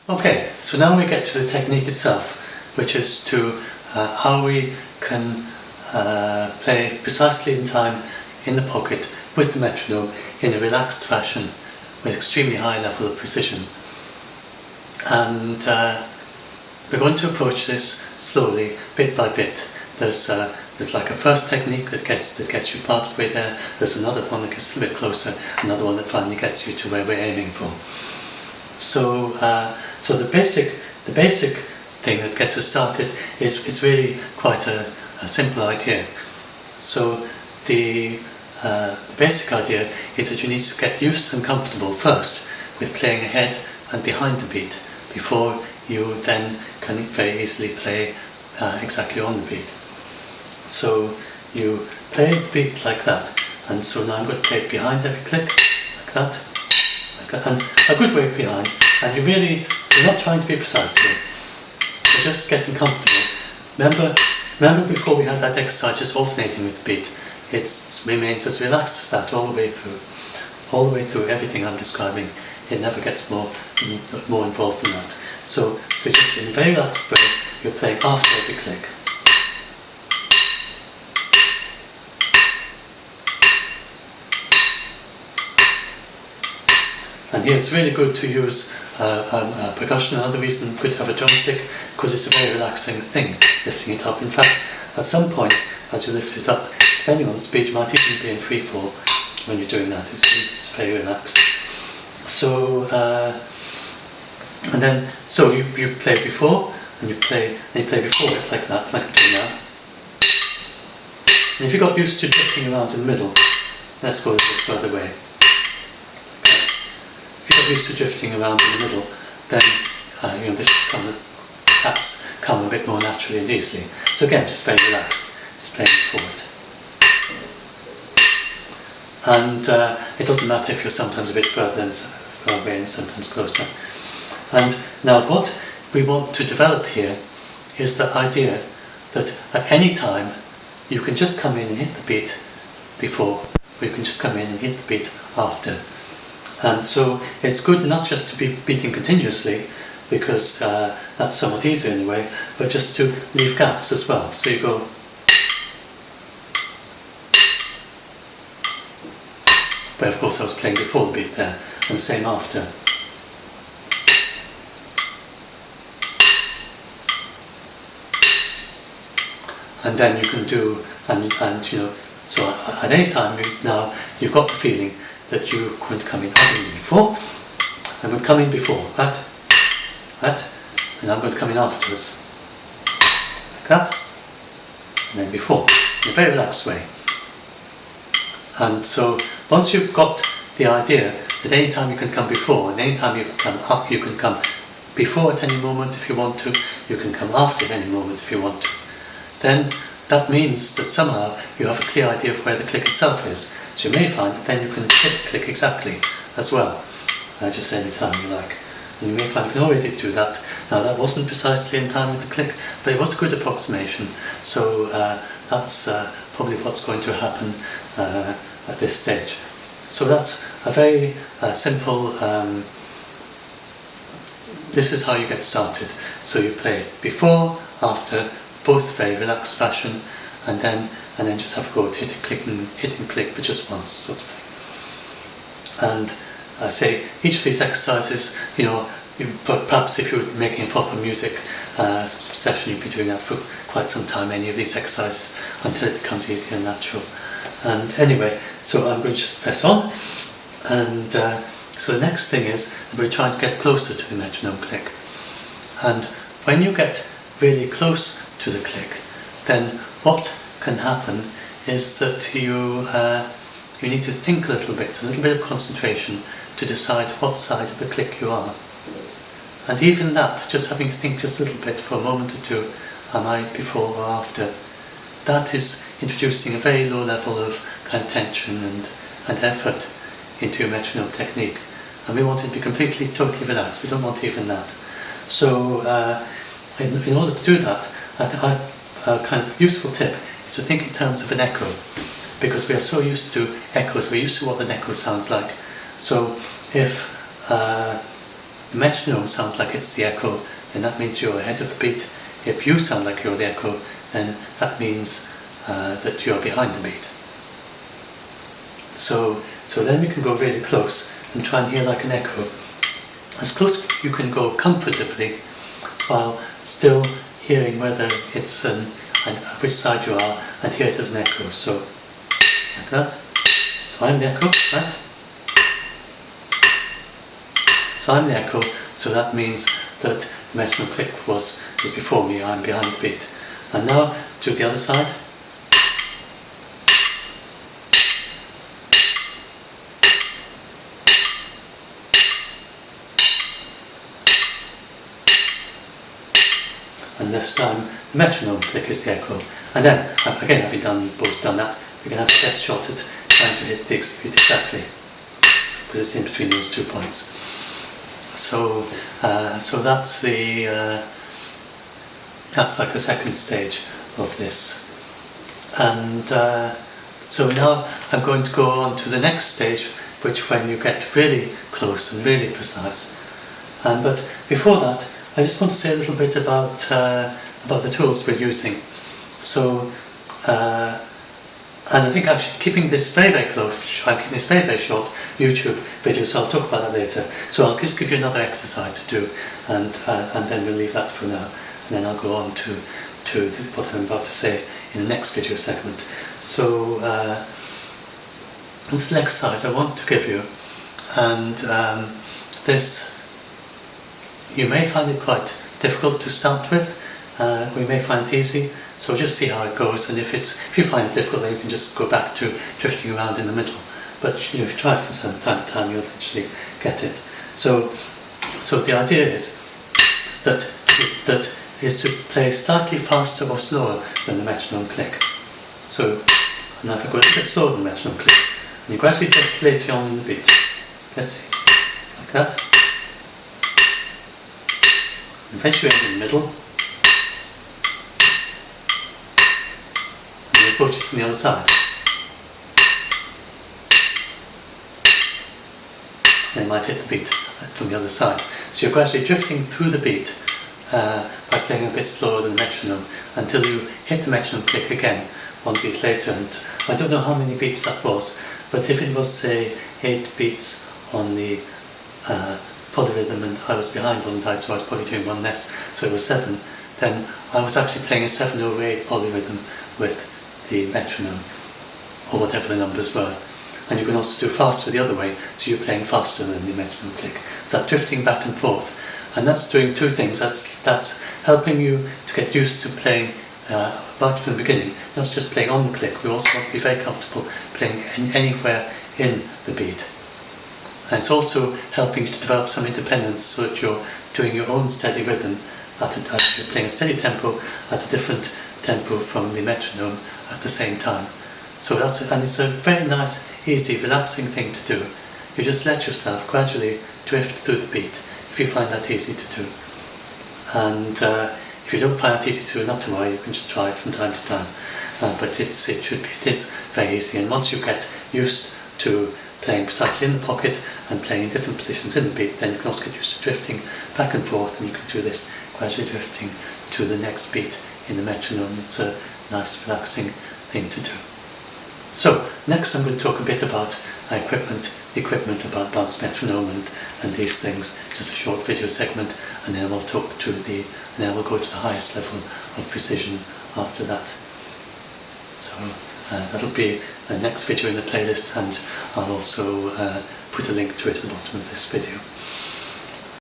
Okay, so now we get to the technique itself, which is to how we can play precisely in time in the pocket with the metronome in a relaxed fashion with extremely high level of precision. And we're going to approach this slowly, bit by bit. There's like a first technique that gets you part of the way there. There's another one that gets a little bit closer, another one that finally gets you to where we're aiming for. So, so the basic thing that gets us started is really quite a simple idea. So the basic idea is that you need to get used and comfortable first with playing ahead and behind the beat before you then can very easily play exactly on the beat. So you play the beat like that, and so now I'm going to play it behind every click, like that, and a good way behind. And you're not trying to be precise here. You're just getting comfortable. Remember before we had that exercise just alternating with the beat. It remains as relaxed as that all the way through everything I'm describing. It never gets more involved than that. So just in a very relaxed way, you're playing after every click. And here it's really good to use percussion. Another reason good to have a drumstick, because it's a very relaxing thing, lifting it up. In fact, at some point, as you lift it up, depending on the speed, you might even be in free fall when you're doing that. It's very relaxed. So, and then you play before, and you play before it like that, like I'm doing now. And if you got used to drifting around in the middle, let's go a bit further away. If you got used to drifting around in the middle, then this perhaps come a bit more naturally and easily. So again, just very relaxed, just playing forward. And it doesn't matter if you're sometimes a bit further away and sometimes closer. And now what we want to develop here is the idea that at any time you can just come in and hit the beat before, or you can just come in and hit the beat after. And so it's good not just to be beating continuously, because that's somewhat easier in a way, but just to leave gaps as well. So you go, but of course I was playing before the beat there, and the same after. And then you can do, and so at any time now you've got the feeling that you're going to come in before, I'm going to come in before, that, and I'm going to come in afterwards, like that, and then before, in a very relaxed way. And so once you've got the idea that any time you can come before, and any time you can come up, you can come before at any moment if you want to, you can come after at any moment if you want to, then that means that somehow you have a clear idea of where the click itself is. So you may find that then you can hit the click exactly as well, just any time you like. And you may find you can already do that. Now that wasn't precisely in time with the click, but it was a good approximation. So that's probably what's going to happen at this stage. So that's a very simple, this is how you get started. So you play before, after, both very relaxed fashion, and then just have a go at hitting click, but just once, sort of thing. And I say each of these exercises, but perhaps if you're making a proper music session, you'd be doing that for quite some time, any of these exercises, until it becomes easy and natural. And anyway, so I'm going to just press on, and so the next thing is that we're trying to get closer to the metronome click. And when you get really close to the click, then what can happen is that you need to think a little bit of concentration to decide what side of the click you are. And even that, just having to think just a little bit for a moment or two, am I before or after? That is introducing a very low level of kind of tension and effort into your metronome technique. And we want it to be completely, totally relaxed. We don't want even that. So in order to do that, a kind of useful tip is to think in terms of an echo, because we are so used to echoes, we're used to what an echo sounds like. So if the metronome sounds like it's the echo, then that means you're ahead of the beat. If you sound like you're the echo, then that means that you're behind the beat. So then we can go really close and try and hear like an echo. As close as you can go comfortably, while still hearing whether it's which side you are, and hear it as an echo. So like that. So I'm the echo, right? So I'm the echo, so that means that the metronome click is before me, I'm behind the beat. And now to the other side. And this time the metronome click is the echo. And then, again, having both done that, we can have a test shot at trying to hit the beat exactly, because it's in between those 2 points. So that's that's like the second stage of this. And so now I'm going to go on to the next stage, which when you get really close and really precise. But before that, I just want to say a little bit about the tools we're using. So, and I think actually keeping this very, very close, I'm keeping this very, very short YouTube video, so I'll talk about that later. So I'll just give you another exercise to do, and then we'll leave that for now, and then I'll go on to what I'm about to say in the next video segment. So this is an exercise I want to give you, and this, you may find it quite difficult to start with, we may find it easy, so just see how it goes, and if you find it difficult, then you can just go back to drifting around in the middle. But if you try it for some time to time, you'll eventually get it. So the idea is that is to play slightly faster or slower than the metronome click. So now if I go a bit slower than the metronome click, and you gradually drift later on in the beat. Let's see, like that. Eventually end in the middle, and you approach it from the other side. And you might hit the beat from the other side. So you're gradually drifting through the beat by playing a bit slower than the metronome until you hit the metronome click again 1 beat later. And I don't know how many beats that was, but if it was, say, 8 beats on the polyrhythm, and I was behind, wasn't I, so I was probably doing one less, so it was 7, then I was actually playing a 7 over 8 polyrhythm with the metronome, or whatever the numbers were. And you can also do faster the other way, so you're playing faster than the metronome click. So that drifting back and forth, and that's doing 2 things. That's helping you to get used to playing right from the beginning, not just playing on the click. We also want to be very comfortable playing anywhere in the beat. And it's also helping you to develop some independence, so that you're doing your own steady rhythm you're playing a steady tempo at a different tempo from the metronome at the same time. So and it's a very nice, easy, relaxing thing to do. You just let yourself gradually drift through the beat, if you find that easy to do. And if you don't find that easy to do, not to worry, you can just try it from time to time. But it is very easy, and once you get used to playing precisely in the pocket and playing in different positions in the beat, then you can also get used to drifting back and forth, and you can do this gradually drifting to the next beat in the metronome. It's a nice, relaxing thing to do. So next I'm going to talk a bit about the equipment about bounce metronome and these things, just a short video segment, and then we'll go to the highest level of precision after that. So that'll be the next video in the playlist, and I'll also put a link to it at the bottom of this video.